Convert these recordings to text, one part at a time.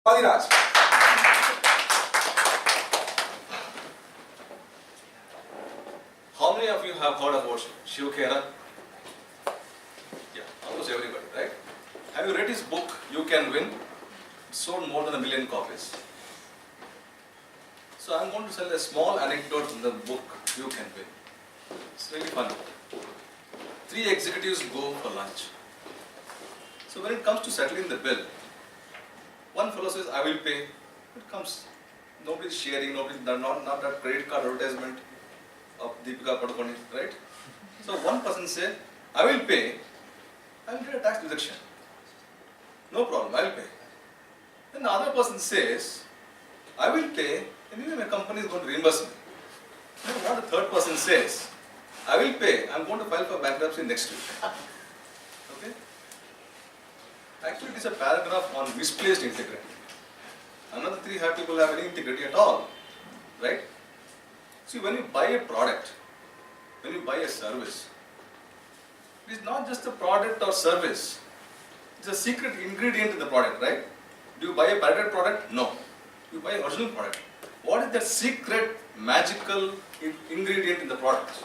Adiraj. How many of you have heard about Shiv Khera? Yeah, almost everybody, right? Have you read his book, You Can Win? It sold more than 1 million copies. So I'm going to tell a small anecdote from the book, You Can Win. It's really funny. 3 executives go for lunch. So when it comes to settling the bill, one fellow says, I will pay. It comes. Nobody's sharing, not that credit card advertisement of Deepika Padukone, right? So one person said, I will pay, I will get a tax deduction. No problem, I will pay. Then the other person says, I will pay, anyway my company is going to reimburse me. Then what the third person says, I will pay, I am going to file for bankruptcy next week. Okay? Actually, it is a paragraph on misplaced integrity. Another 3 people have any integrity at all, right? See, when you buy a product, when you buy a service, it is not just a product or service. It's a secret ingredient in the product, right? Do you buy a patented product? No. You buy an original product. What is that secret, magical ingredient in the product?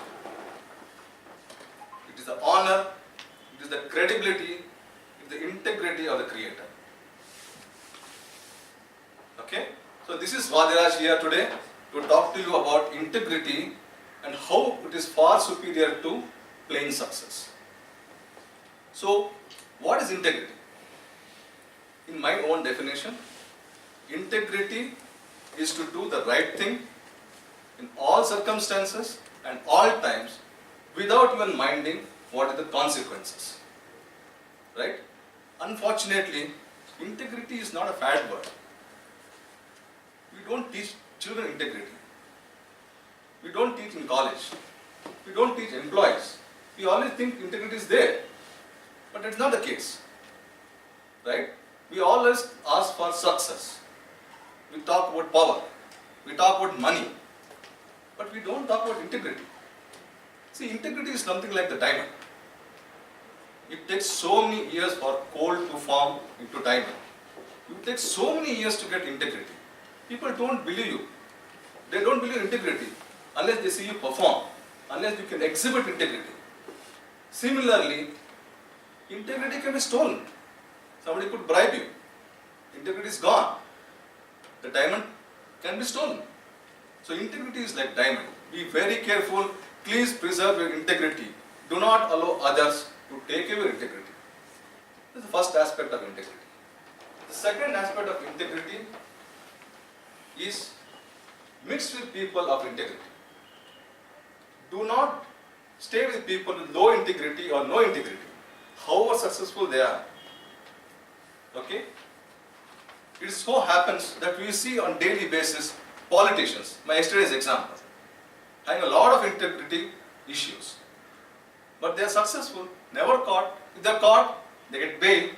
It is the honor, it is the credibility, it is the integrity of the creator. Okay? So this is Vadiraj here today to talk to you about integrity and how it is far superior to plain success. So, what is integrity? In my own definition, integrity is to do the right thing in all circumstances and all times without even minding what are the consequences. Right? Unfortunately, integrity is not a fad word. We don't teach children integrity. We don't teach in college. We don't teach employees. We always think integrity is there. But it's not the case. Right? We always ask for success. We talk about power. We talk about money. But we don't talk about integrity. See, integrity is something like the diamond. It takes so many years for coal to form into diamond. It takes so many years to get integrity. People don't believe you. They don't believe integrity unless they see you perform, unless you can exhibit integrity. Similarly, integrity can be stolen. Somebody could bribe you. Integrity is gone. The diamond can be stolen. So integrity is like diamond. Be very careful. Please preserve your integrity. Do not allow others to take away your integrity. This is the first aspect of integrity. The second aspect of integrity is mixed with people of integrity. Do not stay with people with low integrity or no integrity, however successful they are. Okay? It so happens that we see on daily basis politicians, my yesterday's example, having a lot of integrity issues. But they are successful, never caught. If they are caught, they get bail.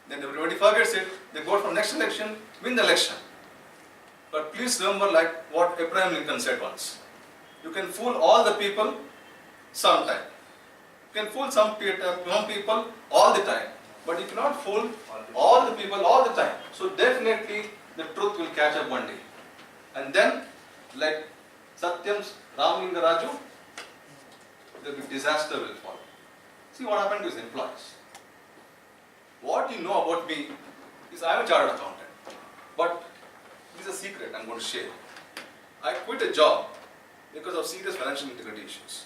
Then everybody forgets it. They go for next election, win the election. But please remember like what Abraham Lincoln said once. You can fool all the people sometime. You can fool some people all the time. But you cannot fool all the people all the time. So definitely the truth will catch up one day. And then like Satyam's Ramalinga Raju, the disaster will follow. See what happened to his employees. What you know about me is I am a chartered accountant. But this is a secret I am going to share. I quit a job because of serious financial integrity issues.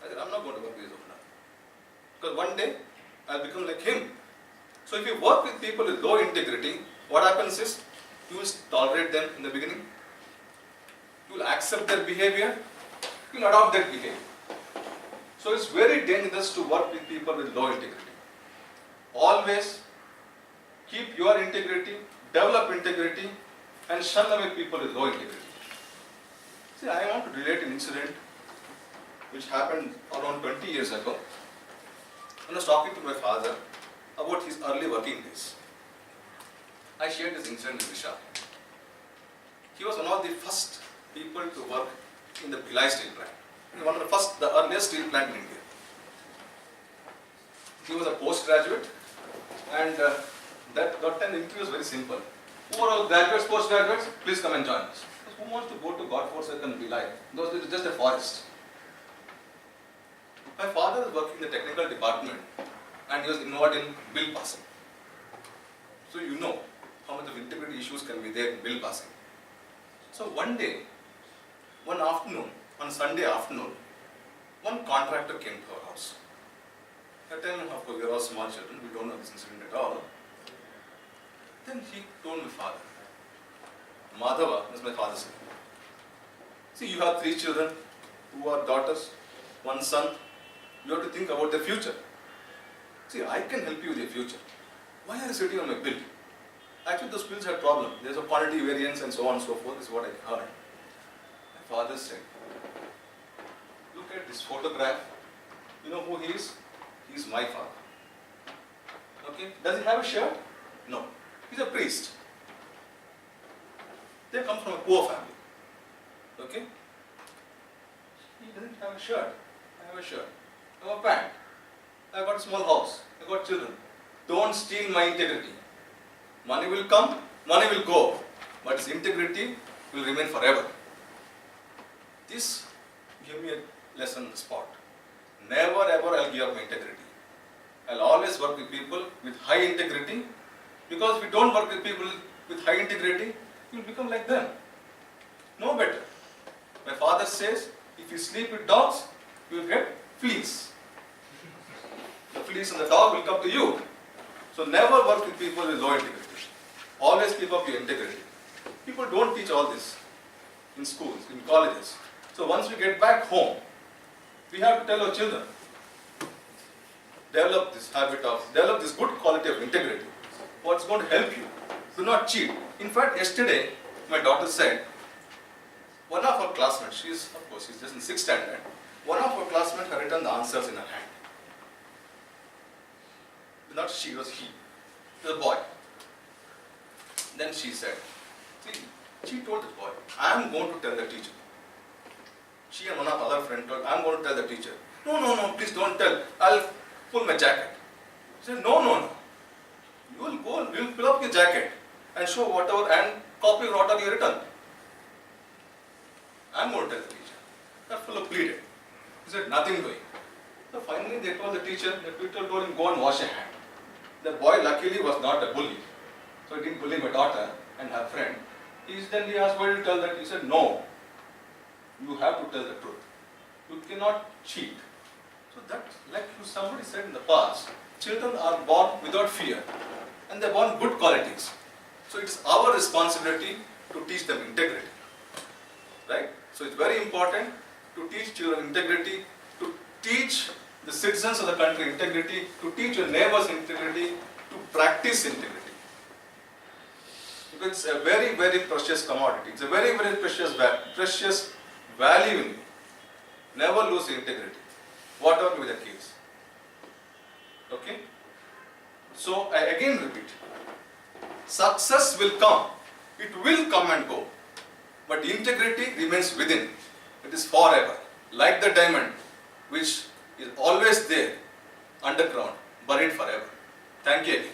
I said, I am not going to work with this now. Because one day, I will become like him. So if you work with people with low integrity, what happens is, you will tolerate them in the beginning. You will accept their behavior. You will adopt their behavior. So it's very dangerous to work with people with low integrity. Always keep your integrity, develop integrity, and shun away people with low integrity. See, I want to relate an incident which happened around 20 years ago. I was talking to my father about his early working days. I shared this incident with Vishal. He was one of the first people to work in the Bhilai steel plant. One of the earliest steel plant in India. He was a postgraduate and That time the interview was very simple. Who are all graduates, postgraduates? Please come and join us. Who wants to go to God-forsaken Bhilai? Those it is just a forest. My father was working in the technical department and he was involved in bill passing. So you know how much of integrity issues can be there in bill passing. So one day, one afternoon, on Sunday afternoon, one contractor came to our house. At that time, of course, we are all small children, we don't know this incident at all. Then he told my father, Madhava, that's my father's name. See, you have 3 children, 2 are daughters, 1 son. You have to think about their future. See, I can help you with your future. Why are you sitting on my bill? Actually, those bills had problem. There's a quantity variance and so on and so forth. This is what I heard. My father said, look at this photograph. You know who he is? He is my father. Okay? Does he have a shirt? No. He's a priest. They come from a poor family. Okay? He doesn't have a shirt. I have a shirt. I have a pant. I have got a small house. I got children. Don't steal my integrity. Money will come, money will go, but his integrity will remain forever. This gave me a lesson on the spot. Never ever I'll give up my integrity. I'll always work with people with high integrity, because if you don't work with people with high integrity, you'll become like them. No better. My father says, if you sleep with dogs, you will get fleas. The fleas and the dog will come to you. So never work with people with low integrity. Always keep up your integrity. People don't teach all this in schools, in colleges. So once we get back home, we have to tell our children, develop this habit of, develop this good quality of integrity. What's going to help you? Do not cheat. In fact, yesterday, my daughter said, one of her classmates, she's just in 6th standard, one of her classmates had written the answers in her hand. Not she, it was he. It was a boy. Then she said, see, she told the boy, I am going to tell the teacher. She and one of other friends told, I am going to tell the teacher. No, please don't tell. I'll pull my jacket. She said, no. You will go, you will pull up your jacket and show whatever and copy whatever you written. I am going to tell the teacher. That fellow pleaded. He said, nothing doing. So finally they told the teacher told him, go and wash your hand. The boy luckily was not a bully. So he didn't bully my daughter and her friend. Then he asked, why did you tell that? He said, no. You have to tell the truth. You cannot cheat. So that, like somebody said in the past, children are born without fear. And they are born good qualities. So it's our responsibility to teach them integrity. Right? So it's very important to teach children integrity, to teach the citizens of the country integrity, to teach your neighbors integrity, to practice integrity. Because it's a very, very precious commodity. It's a very, very precious value in you. Never lose integrity, whatever be the case. Okay? So I again repeat, success will come. It will come and go. But integrity remains within. It is forever. Like the diamond, which is always there, underground, buried forever. Thank you again.